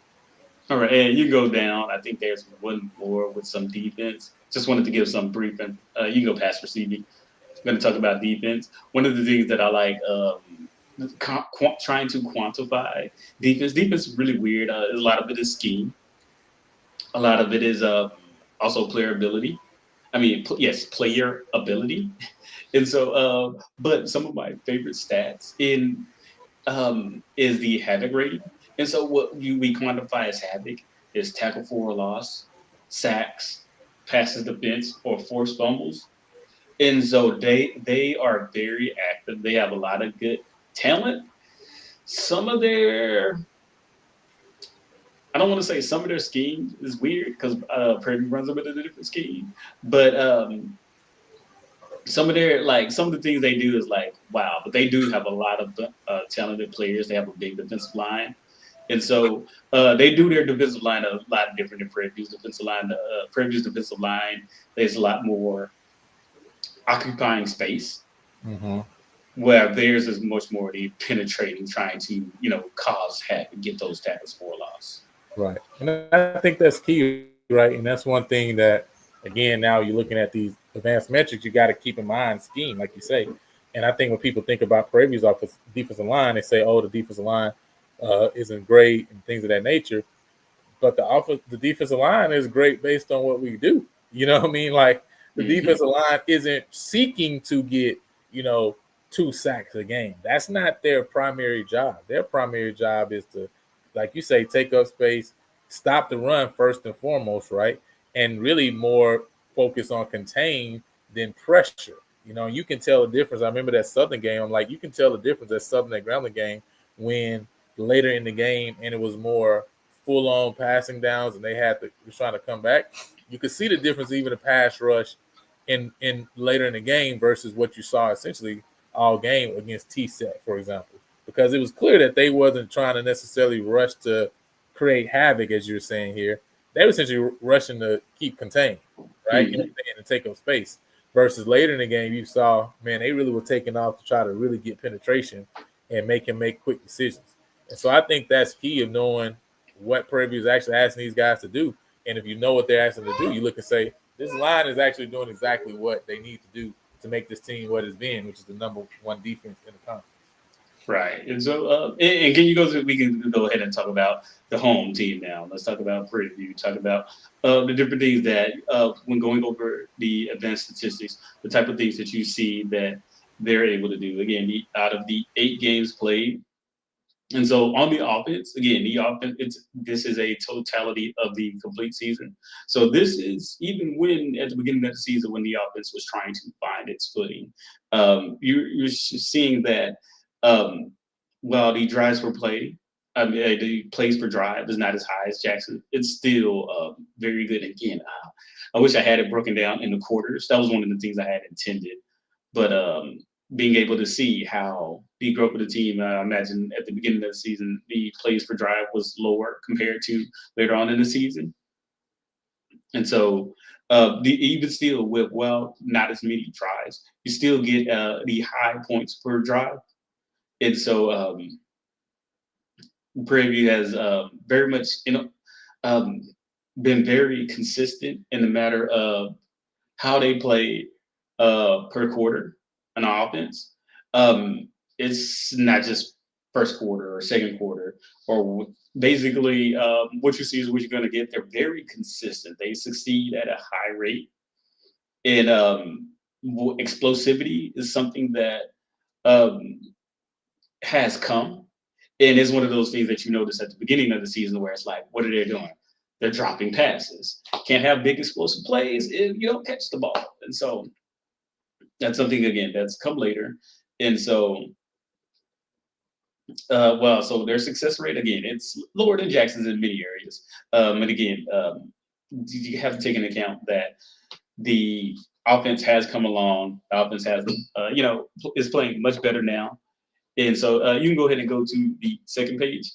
all right, and you go down. I think there's one more with some defense. Just wanted to give some brief, and you can go past receiving. I'm going to talk about defense. One of the things that I like trying to quantify defense. Defense is really weird. A lot of it is scheme. A lot of it is also player ability. I mean, yes, player ability. And so, but some of my favorite stats in is the havoc rating. And so, we quantify as havoc is tackle for a loss, sacks, passes defense, or forced fumbles. And so they are very active. They have a lot of good talent. Some of their I don't want to say some of their schemes is weird because Prairie runs a bit of a different scheme, but some of the things they do is like wow. But they do have a lot of talented players. They have a big defensive line, and so they do their defensive line a lot different than Prairie View's defensive line. Prairie View's defensive line, there's a lot more occupying space, Mm-hmm. where theirs is much more the penetrating, trying to cause havoc, get those tackles for a loss. Right. And I think that's key, right? And that's one thing that, again, now you're looking at these advanced metrics, you got to keep in mind scheme, like you say. And I think when people think about Prairie's office defensive line, they say, oh, the defensive line isn't great and things of that nature. But the defensive line is great based on what we do. You know what I mean? Like the Hmm. defensive line isn't seeking to get, you know, 2 sacks a game. That's not their primary job. Their primary job is to, like you say, take up space, stop the run first and foremost, right? And really more focus on contain than pressure. You know, you can tell the difference. I remember that Southern game. I'm like, you can tell the difference at Southern and Grambling game when later in the game and it was more full on passing downs and they had to was trying to come back. You could see the difference even the pass rush in later in the game versus what you saw essentially all game against T set, for example. Because it was clear that they wasn't trying to necessarily rush to create havoc, as you're saying here. They were essentially rushing to keep contained, right? Hmm. And take up space. Versus later in the game, you saw, man, they really were taking off to try to really get penetration and make him make quick decisions. And so I think that's key of knowing what Prairie is actually asking these guys to do. And if you know what they're asking to do, you look and say, this line is actually doing exactly what they need to do to make this team what it's been, which is the number one defense in the conference. Right. And so, and can you go through? We can go ahead and talk about the home team now. Let's talk about Prairie View. Talk about the different things that when going over the advanced statistics, the type of things that you see that they're able to do. Again, out of the 8 games played, and so on the offense, again, the offense, this is a totality of the complete season. So this is even when at the beginning of the season when the offense was trying to find its footing, you're seeing that while the drives per play, I mean, the plays per drive is not as high as Jackson. It's still very good. Again, I wish I had it broken down in the quarters. That was one of the things I had intended, but being able to see how the growth of the team, I imagine at the beginning of the season, the plays per drive was lower compared to later on in the season. And so, even still, with not as many drives, you still get the high points per drive. And so, Prairie View has very much, um, been very consistent in the matter of how they play per quarter on offense. Um, it's not just first quarter or second quarter, or basically what you see is what you're going to get. They're very consistent. They succeed at a high rate, and explosivity is something that um, has come, and it's one of those things that you notice at the beginning of the season where it's like, what are they doing? They're dropping passes. Can't have big explosive plays if you don't catch the ball, and so that's something again that's come later. And so, well, so their success rate again, it's lower than Jackson's in many areas. And again, you have to take into account that the offense has come along. The offense has, is playing much better now. And so you can go ahead and go to the second page.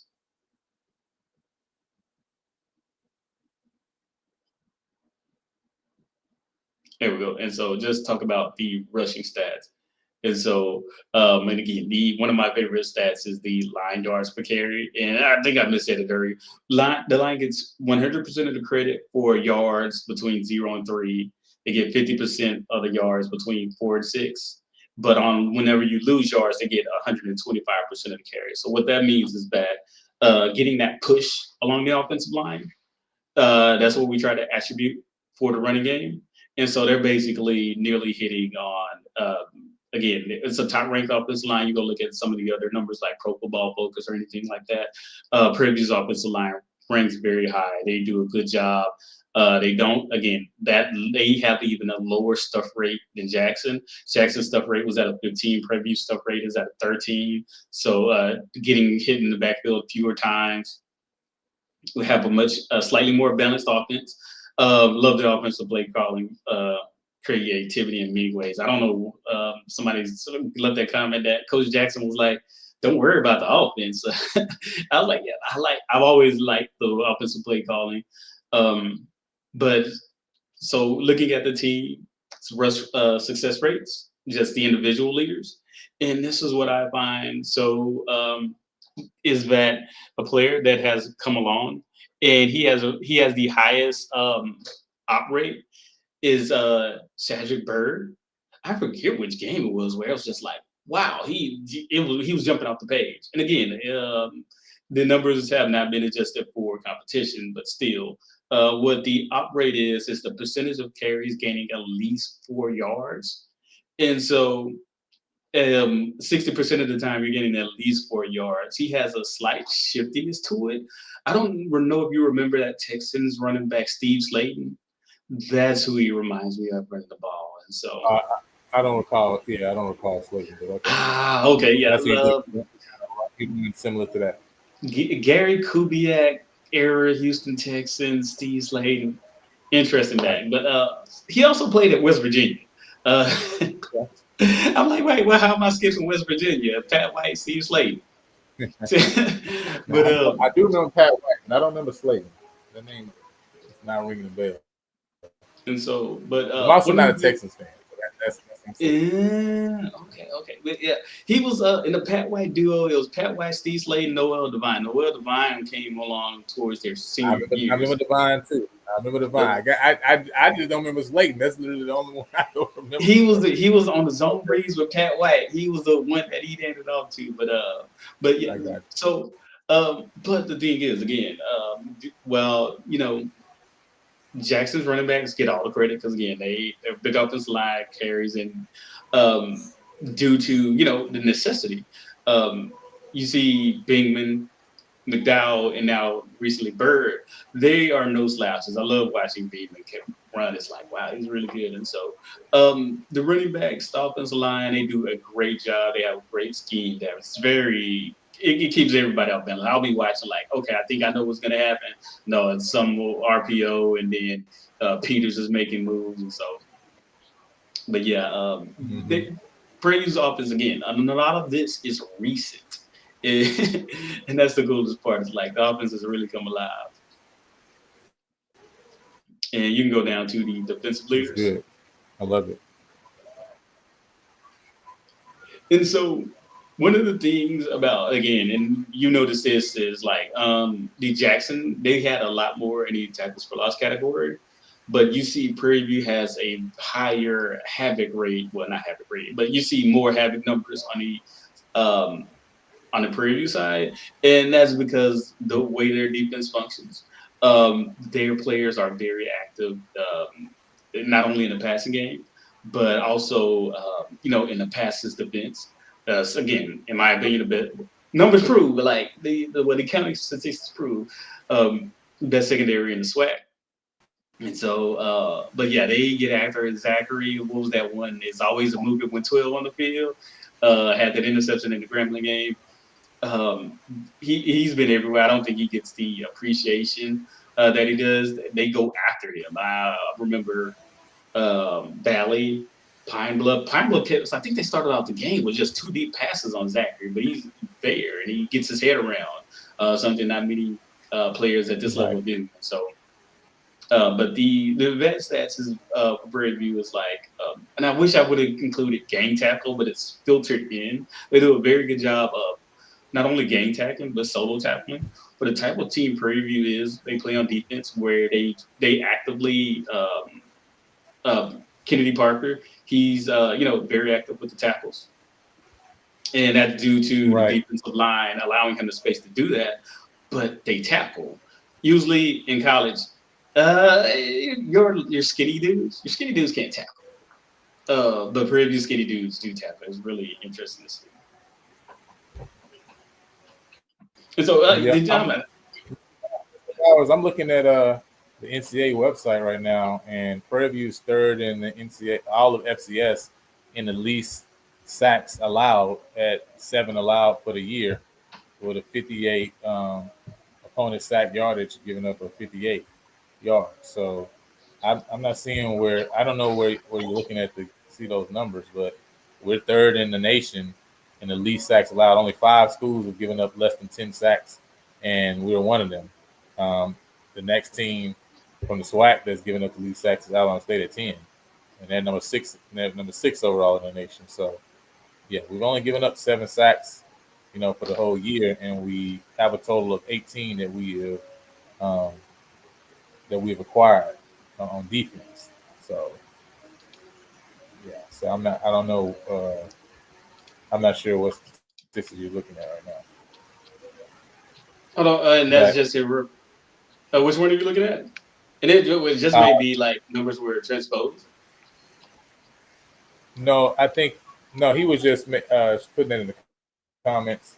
There we go. And so just talk about the rushing stats. And so, and again, the one of my favorite stats is the line yards per carry. And I think I missaid it earlier. The line gets 100% of the credit for yards between 0 and 3. They get 50% of the yards between 4 and 6. But on whenever you lose yards, they get 125% of the carry. So what that means is that getting that push along the offensive line, that's what we try to attribute for the running game. And so they're basically nearly hitting on, again, it's a top ranked offensive line. You go look at some of the other numbers like Pro Football Focus or anything like that. Prairie View's offensive line ranks very high. They do a good job. They don't, again, that they have even a lower stuff rate than Jackson. Jackson's stuff rate was at a 15. Prairie View's stuff rate is at a 13. So getting hit in the backfield fewer times. We have a slightly more balanced offense. Love the offensive play calling, creativity in many ways. I don't know. Somebody sort of left that comment that Coach Jackson was like, "Don't worry about the offense." I was like, "Yeah, I've always liked the offensive play calling." But so looking at the team rush success rates, just the individual leaders, and this is what I find so. Is that a player that has come along and he has the highest op rate is Cedric Bird. I forget which game it was where I was just like, wow, he was jumping off the page. And again, the numbers have not been adjusted for competition, but still, what the op rate is the percentage of carries gaining at least 4 yards. And so 60% of the time you're getting at least 4 yards. He has a slight shiftiness to it. I don't know if you remember that Texans running back Steve Slayton. That's who he reminds me of running the ball. And so I don't recall. Yeah, I don't recall Slayton. But okay. Okay, yeah. That's similar to that. Gary Kubiak era Houston Texans, Steve Slayton. Interesting back. But he also played at West Virginia. I'm like, wait, well, how am I skipping West Virginia? Pat White, Steve Slayton. But I do remember Pat White, and I don't remember Slayton. That name is not ringing a bell. And so, but I'm also not a Texans fan. So okay. But yeah, he was in the Pat White duo. It was Pat White, Steve Slayton, Noel Devine. Noel Devine came along towards their senior years. I remember Devine too. I remember Devine. I just don't remember Slayton. That's literally the only one I don't remember. He was on the zone breeze with Pat White. He was the one that he handed off to. But yeah. So but the thing is, again, well, you know, Jackson's running backs get all the credit because again they're big offensive line carries and due to the necessity. You see Bingman, McDowell, and now recently Bird. They are no slouches. I love watching Bingman run. It's like wow, he's really good. And so the running backs, the offensive line, they do a great job. They have a great scheme there. It's very it keeps everybody out balanced. I'll be watching like, okay, I think I know what's going to happen. No, it's some RPO, and then Peters is making moves, and so. But yeah, Prairie's offense again. I mean, a lot of this is recent, and that's the coolest part. It's like the offense has really come alive, and you can go down to the defensive leaders. That's good. I love it. And so. One of the things about, again, and you notice this is like the Jackson, they had a lot more in the tackles for loss category, but you see Prairie View has a higher havoc rate. Well, not havoc rate, but you see more havoc numbers on the Prairie View side, and that's because the way their defense functions. Their players are very active, not only in the passing game, but also in the passes defense. Again, in my opinion, a bit numbers prove, but like what the counting statistics prove, best secondary in the SWAC. And so, but yeah, they get after Zachary. What was that one? It's always a movement when 12 on the field. Had that interception in the Grambling game. He's been everywhere. I don't think he gets the appreciation that he does. They go after him. I remember Valley. Pine Bluff I think they started out the game with just 2 deep passes on Zachary, but he's there and he gets his head around something not many players at this level do. So, but the advanced stats is Prairie View is like, and I wish I would have included gang tackle, but it's filtered in. They do a very good job of not only gang tackling but solo tackling. For the type of team Prairie View is, they play on defense where they actively Kennedy Parker. He's very active with the tackles, and that's due to the defensive line allowing him the space to do that. But they tackle. Usually in college, Your skinny dudes can't tackle. But Prairie skinny dudes do tackle. It's really interesting to see. And so, Yeah, I'm looking at the NCAA website right now, and Prairie View's third in the NCAA, all of FCS, in the least sacks allowed at 7 allowed for the year, with a 58 opponent sack yardage, giving up a 58 yards. So I'm not seeing where, I don't know where you're looking at to see those numbers, but we're third in the nation in the least sacks allowed. Only 5 schools have given up less than 10 sacks, and we're one of them. The next team from the SWAC that's given up the least sacks is Alabama State at 10, and they're number 6 overall in the nation. So yeah, we've only given up 7 sacks, for the whole year, and we have a total of 18 um, that we've acquired on defense. So yeah, so I don't know, I'm not sure what statistics you're looking at right now, hold on, and that's but just it. Which one are you looking at? And it was just uh, maybe like numbers were transposed. no, I think no, he was just putting it in the comments,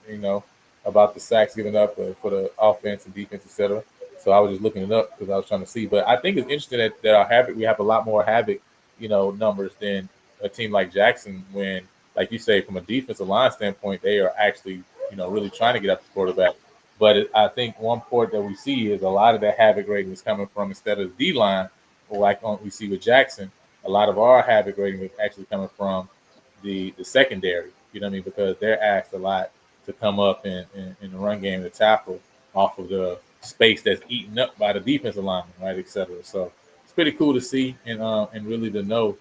about the sacks given up for the offense and defense, etc. So I was just looking it up because I was trying to see. But I think it's interesting that our Havoc, we have a lot more Havoc, numbers than a team like Jackson. When, like you say, from a defensive line standpoint, they are actually, really trying to get up the quarterback. But I think one part that we see is a lot of that Havoc rating is coming from, instead of the D line, or like we see with Jackson, a lot of our Havoc rating is actually coming from the secondary. You know what I mean? Because they're asked a lot to come up in the run game to tackle off of the space that's eaten up by the defensive lineman, right, et cetera. So it's pretty cool to see and really to know,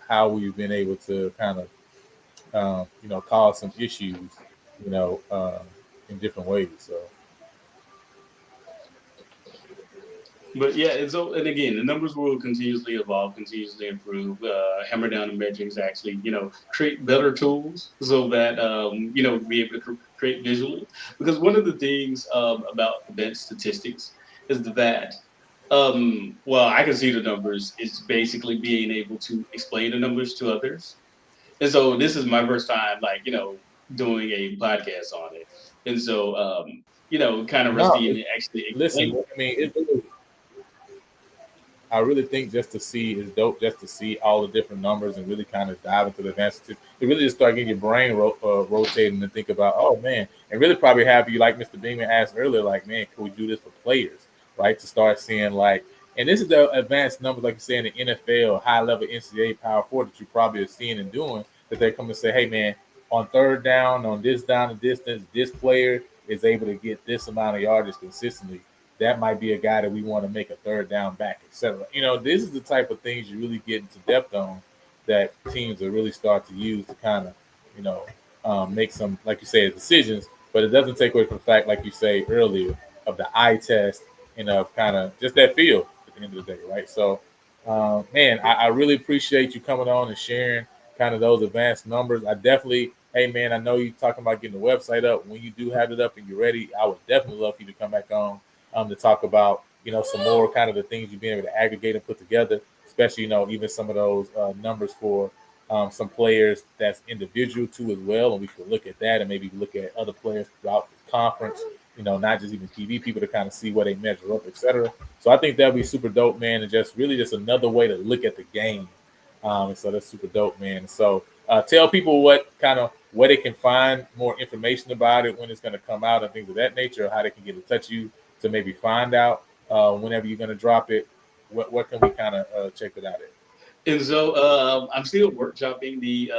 how we've been able to kind of cause some issues, you know, um, in different ways. So But yeah, and again, the numbers will continuously evolve, continuously improve. Hammer down the metrics, actually, create better tools so that be able to create visually. Because one of the things about advanced statistics is that well, I can see the numbers. It's basically being able to explain the numbers to others. And so this is my first time, like doing a podcast on it, and so kind of no, rusty in actually listen, explaining. I mean, I really think just to see is dope, just to see all the different numbers and really kind of dive into the advanced statistics. It really just start getting your brain rotating and think about, oh man, and really probably have you, like Mr. Beeman asked earlier, like, man, can we do this for players, right? To start seeing like, and this is the advanced numbers, like you say in the NFL, high level NCAA Power Four that you probably are seeing and doing. That they come and say, hey man, on third down, on this down and distance, this player is able to get this amount of yardage consistently. That might be a guy that we want to make a third down back, etc. This is the type of things you really get into depth on that teams will really start to use to kind of, make some, like you say, decisions. But it doesn't take away from the fact, like you say earlier, of the eye test and of kind of just that feel at the end of the day, right? So, man, I really appreciate you coming on and sharing kind of those advanced numbers. I definitely, hey man, I know you're talking about getting the website up. When you do have it up and you're ready, I would definitely love for you to come back on to talk about some more kind of the things you've been able to aggregate and put together, especially even some of those numbers for some players that's individual too as well, and we could look at that and maybe look at other players throughout the conference. Not just even TV people to kind of see where they measure up, etc. So I think that'd be super dope, man, and just really just another way to look at the game. And so that's super dope, man. So tell people what kind of where they can find more information about it, when it's going to come out, and things of that nature, or how they can get in touch with you to maybe find out whenever you're going to drop it. What can we kind of check it out at? And so I'm still workshopping the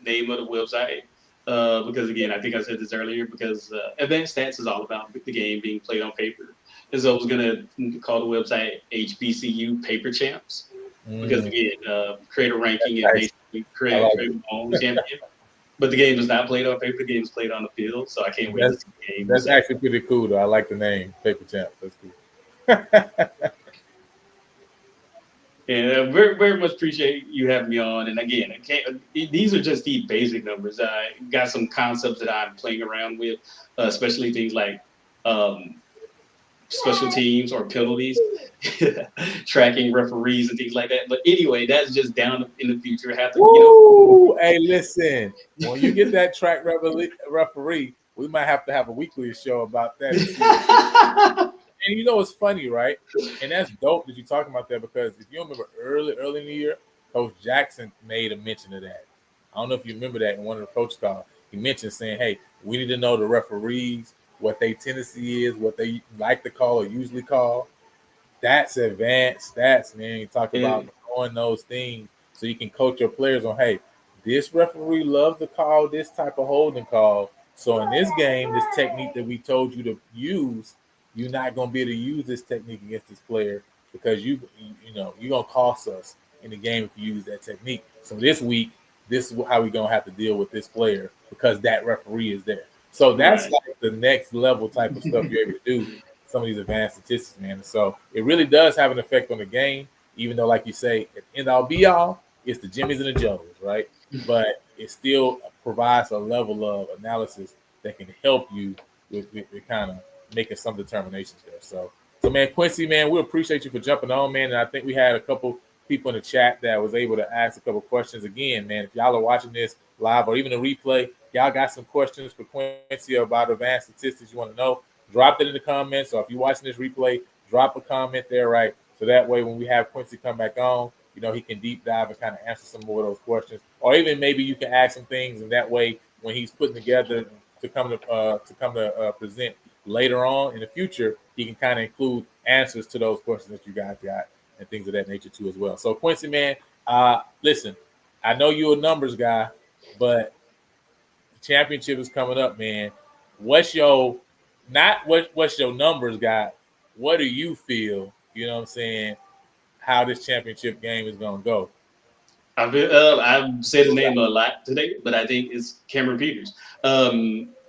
name of the website because, again, I think I said this earlier, because advanced stats is all about the game being played on paper. And so I was going to call the website HBCU Paper Champs because, Mm, again, create a ranking and nice. basically I create like my it. own champion. But the game is not played on paper. The game is played on the field. So I can't wait to That's see the game that's Saturday. actually pretty cool, though. I like the name Paper Champ. That's cool. And very, very much appreciate you having me on. And again, these are just the basic numbers. I got some concepts that I'm playing around with, especially things like um, special teams or penalties, tracking referees and things like that. But anyway, that's just down in the future. Have to, Hey, listen, when you get that track referee, we might have to have a weekly show about that. And you know, it's funny, right? And that's dope that you're talking about that, because if you remember early in the year, Coach Jackson made a mention of that. I don't know if you remember that in one of the coach calls. He mentioned saying, hey, we need to know the referees, what their tendency is, what they like to call or usually call. That's advanced stats, man. You talk about knowing those things so you can coach your players on, hey, this referee loves to call this type of holding call. So in this game, this technique that we told you to use, you're not going to be able to use this technique against this player, because you're going to cost us in the game if you use that technique. So this week, this is how we're going to have to deal with this player because that referee is there. So that's like the next level type of stuff you're able to do, some of these advanced statistics, man. So it really does have an effect on the game, even though, like you say, at end all be all, it's the Jimmies and the Joes, right? But it still provides a level of analysis that can help you with kind of making some determinations there. So man, Quincy, man, we appreciate you for jumping on, man. And I think we had a couple people in the chat that was able to ask a couple questions. Again, man, if y'all are watching this live or even a replay, y'all got some questions for Quincy about advanced statistics you want to know, drop it in the comments. So if you're watching this replay, drop a comment there, right? So that way when we have Quincy come back on, he can deep dive and kind of answer some more of those questions. Or even maybe you can ask some things, and that way when he's putting together to come to present later on in the future, he can kind of include answers to those questions that you guys got and things of that nature too as well. So Quincy, man, listen, I know you're a numbers guy, but the championship is coming up, man. What's your numbers guy? What do you feel? You know what I'm saying? How this championship game is going to go? I've said his name a lot today, but I think it's Cameron Peters.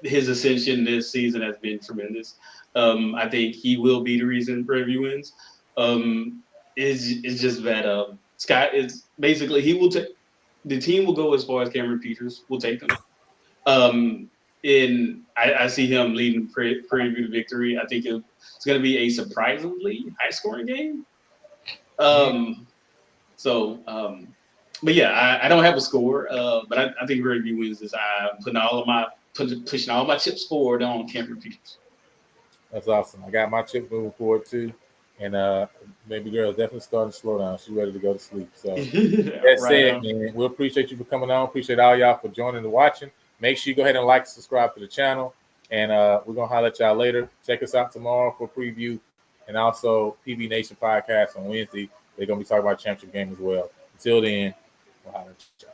His ascension this season has been tremendous. I think he will be the reason Prairie wins. It's just that Scott is basically the team will go as far as Cameron Peters will take them. I see him leading Prairie to victory. I think it's going to be a surprisingly high scoring game. But yeah, I don't have a score, but I think Prairie wins this. I'm pushing all my chips forward on Cameron Peters. That's awesome. I got my chips moving forward too, and baby girl is definitely starting to slow down. She's ready to go to sleep. So that's it, man. We appreciate you for coming on. Appreciate all y'all for joining and watching. Make sure you go ahead and like and subscribe to the channel, and we're gonna holler at y'all later. Check us out tomorrow for a preview, and also PB Nation podcast on Wednesday. They're gonna be talking about championship game as well. Until then, we'll holler at y'all.